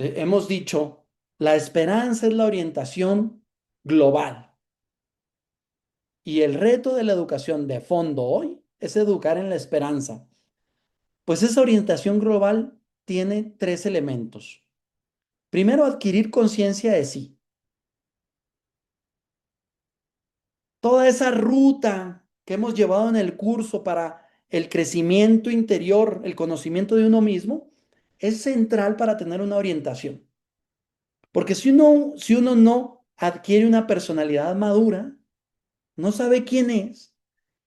Hemos dicho, la esperanza es la orientación global y el reto de la educación de fondo hoy es educar en la esperanza. Pues esa orientación global tiene tres elementos. Primero, adquirir conciencia de sí. Toda esa ruta que hemos llevado en el curso para el crecimiento interior, el conocimiento de uno mismo, es central para tener una orientación. Porque si uno no adquiere una personalidad madura, no sabe quién es,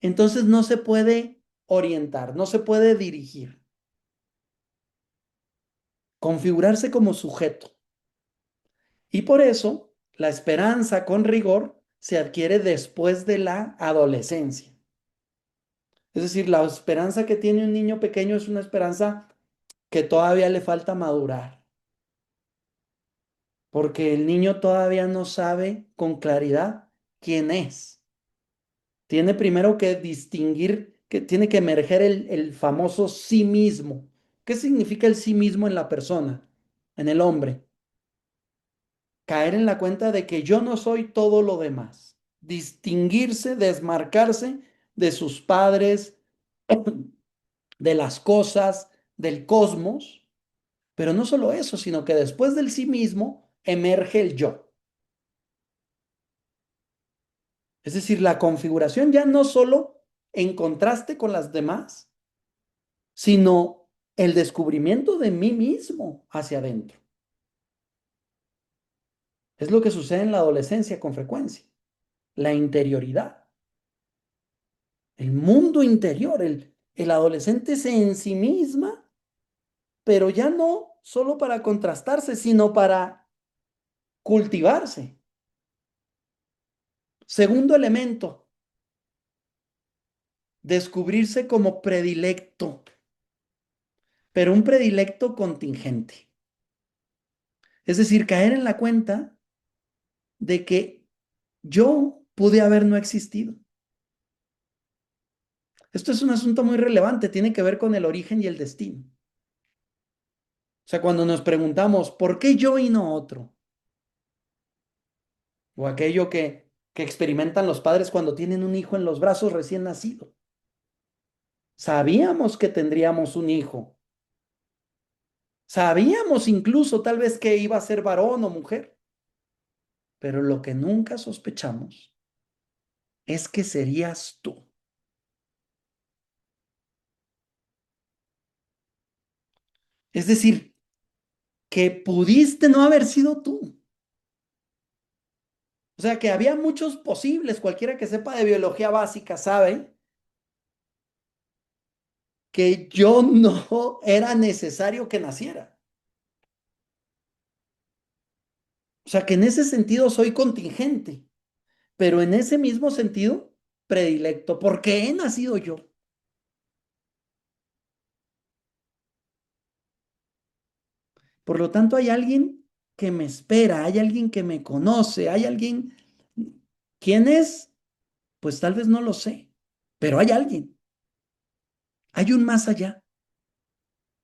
entonces no se puede orientar, no se puede dirigir, configurarse como sujeto. Y por eso la esperanza con rigor se adquiere después de la adolescencia. Es decir, la esperanza que tiene un niño pequeño es una esperanza que todavía le falta madurar, porque el niño todavía no sabe con claridad quién es. Tiene primero que distinguir, que tiene que emerger el famoso sí mismo. ¿Qué significa el sí mismo en la persona, en el hombre? Caer en la cuenta de que yo no soy todo lo demás. Distinguirse, desmarcarse de sus padres, de las cosas, del cosmos. Pero no solo eso, sino que después del sí mismo emerge el yo. Es decir, la configuración ya no solo en contraste con las demás, sino el descubrimiento de mí mismo hacia adentro. Es lo que sucede en la adolescencia con frecuencia. La interioridad, el mundo interior, el adolescente se ensimisma, pero ya no solo para contrastarse, sino para cultivarse. Segundo elemento, descubrirse como predilecto, pero un predilecto contingente. Es decir, caer en la cuenta de que yo pude haber no existido. Esto es un asunto muy relevante, tiene que ver con el origen y el destino. O sea, cuando nos preguntamos, ¿por qué yo y no otro? O aquello que experimentan los padres cuando tienen un hijo en los brazos recién nacido. Sabíamos que tendríamos un hijo. Sabíamos incluso tal vez que iba a ser varón o mujer. Pero lo que nunca sospechamos es que serías tú. Es decir, que pudiste no haber sido tú. O sea, que había muchos posibles. Cualquiera que sepa de biología básica sabe que yo no era necesario que naciera. O sea, que en ese sentido soy contingente, pero en ese mismo sentido predilecto, porque he nacido yo. Por lo tanto, hay alguien que me espera, hay alguien que me conoce, hay alguien. ¿Quién es? Pues tal vez no lo sé, pero hay alguien, hay un más allá,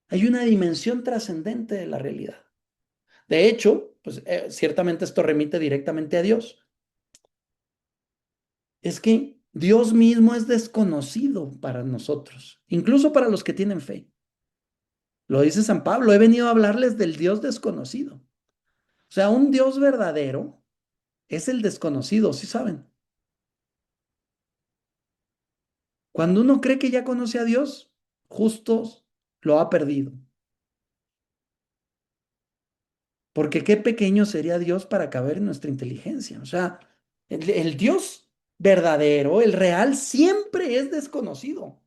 hay una dimensión trascendente de la realidad. De hecho, pues ciertamente esto remite directamente a Dios. Es que Dios mismo es desconocido para nosotros, incluso para los que tienen fe. Lo dice San Pablo, he venido a hablarles del Dios desconocido. O sea, un Dios verdadero es el desconocido, ¿sí saben? Cuando uno cree que ya conoce a Dios, justo lo ha perdido. Porque qué pequeño sería Dios para caber en nuestra inteligencia. O sea, el Dios verdadero, el real, siempre es desconocido.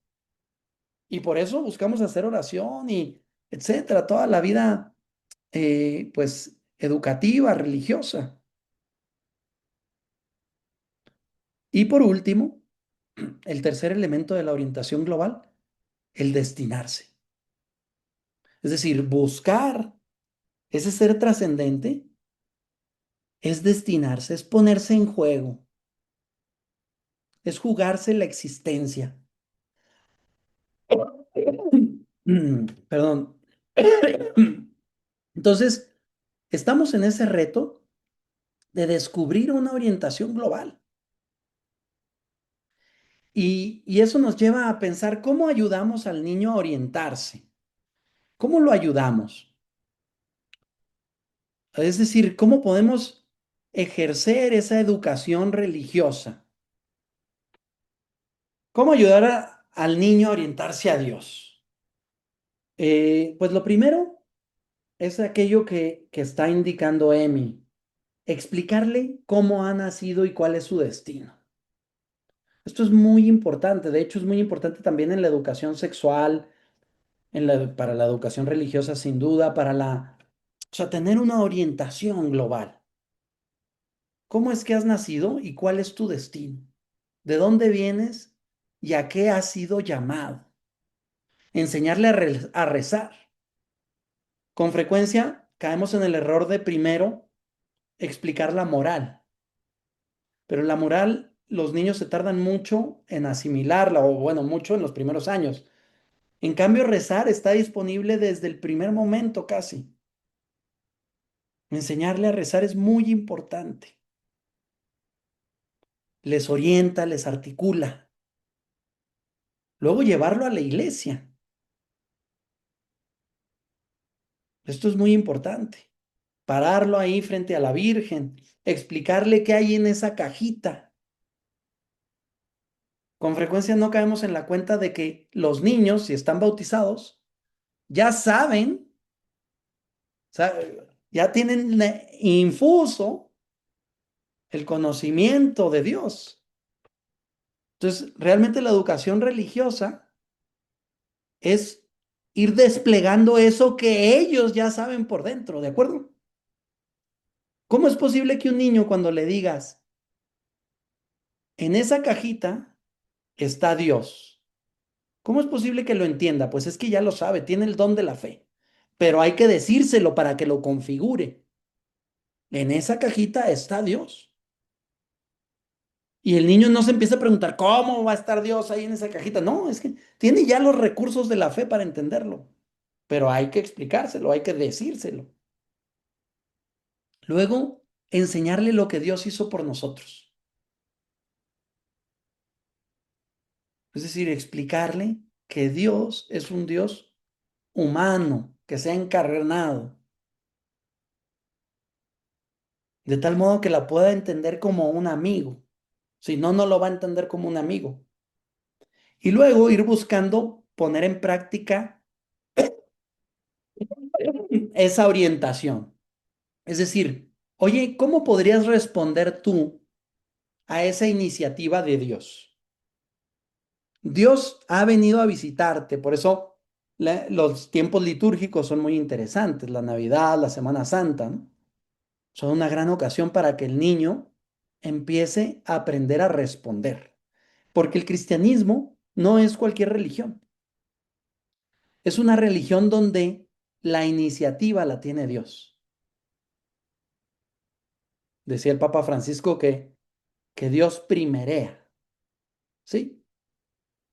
Y por eso buscamos hacer oración y etcétera, toda la vida, pues, educativa, religiosa. Y por último, el tercer elemento de la orientación global, el destinarse. Es decir, buscar ese ser trascendente es destinarse, es ponerse en juego, es jugarse la existencia. Perdón. Entonces, estamos en ese reto de descubrir una orientación global. Y eso nos lleva a pensar cómo ayudamos al niño a orientarse. ¿Cómo lo ayudamos? Es decir, ¿cómo podemos ejercer esa educación religiosa? ¿Cómo ayudar al niño a orientarse a Dios? Pues lo primero es aquello que está indicando Emi, explicarle cómo ha nacido y cuál es su destino. Esto es muy importante, de hecho es muy importante también en la educación sexual, para la educación religiosa sin duda, o sea, tener una orientación global. ¿Cómo es que has nacido y cuál es tu destino? ¿De dónde vienes y a qué has sido llamado? Enseñarle a rezar. Con frecuencia caemos en el error de primero explicar la moral, pero la moral los niños se tardan mucho en asimilarla, o bueno, mucho en los primeros años. En cambio, rezar está disponible desde el primer momento casi. Enseñarle a rezar es muy importante. Les orienta, les articula. Luego llevarlo a la iglesia. Esto es muy importante. Pararlo ahí frente a la Virgen, explicarle qué hay en esa cajita. Con frecuencia no caemos en la cuenta de que los niños, si están bautizados, ya saben, o sea, ya tienen infuso el conocimiento de Dios. Entonces, realmente la educación religiosa es ir desplegando eso que ellos ya saben por dentro, ¿de acuerdo? ¿Cómo es posible que un niño cuando le digas, en esa cajita está Dios? ¿Cómo es posible que lo entienda? Pues es que ya lo sabe, tiene el don de la fe, pero hay que decírselo para que lo configure. En esa cajita está Dios. Y el niño no se empieza a preguntar, ¿cómo va a estar Dios ahí en esa cajita? No, es que tiene ya los recursos de la fe para entenderlo, pero hay que explicárselo, hay que decírselo. Luego, enseñarle lo que Dios hizo por nosotros. Es decir, explicarle que Dios es un Dios humano, que se ha encarnado, de tal modo que la pueda entender como un amigo. Si no, no lo va a entender como un amigo. Y luego ir buscando poner en práctica esa orientación. Es decir, oye, ¿cómo podrías responder tú a esa iniciativa de Dios? Dios ha venido a visitarte, por eso los tiempos litúrgicos son muy interesantes, la Navidad, la Semana Santa, ¿no? Son una gran ocasión para que el niño empiece a aprender a responder, porque el cristianismo no es cualquier religión, es una religión donde la iniciativa la tiene Dios. Decía el Papa Francisco que Dios primerea, ¿sí?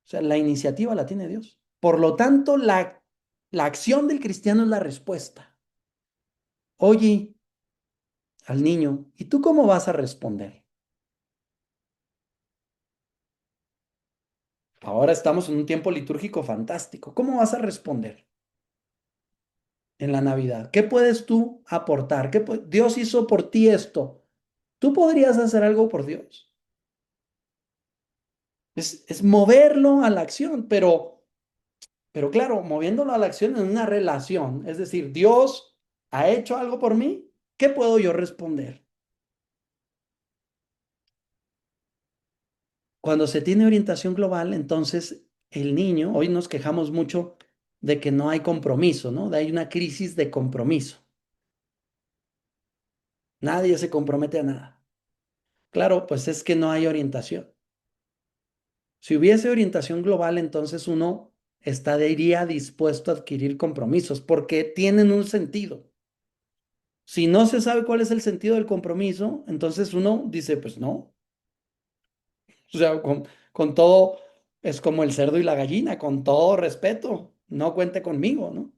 O sea, la iniciativa la tiene Dios. Por lo tanto, la acción del cristiano es la respuesta. Oye al niño, ¿y tú cómo vas a responder? Ahora estamos en un tiempo litúrgico fantástico. ¿Cómo vas a responder en la Navidad? ¿Qué puedes tú aportar? Dios hizo por ti esto. ¿Tú podrías hacer algo por Dios? Es moverlo a la acción, pero claro, moviéndolo a la acción en una relación. Es decir, Dios ha hecho algo por mí. ¿Qué puedo yo responder? Cuando se tiene orientación global, entonces el niño, hoy nos quejamos mucho de que no hay compromiso, ¿no? Hay una crisis de compromiso. Nadie se compromete a nada. Claro, pues es que no hay orientación. Si hubiese orientación global, entonces uno estaría dispuesto a adquirir compromisos porque tienen un sentido. Si no se sabe cuál es el sentido del compromiso, entonces uno dice, pues no. O sea, con todo, es como el cerdo y la gallina, con todo respeto, no cuente conmigo, ¿no?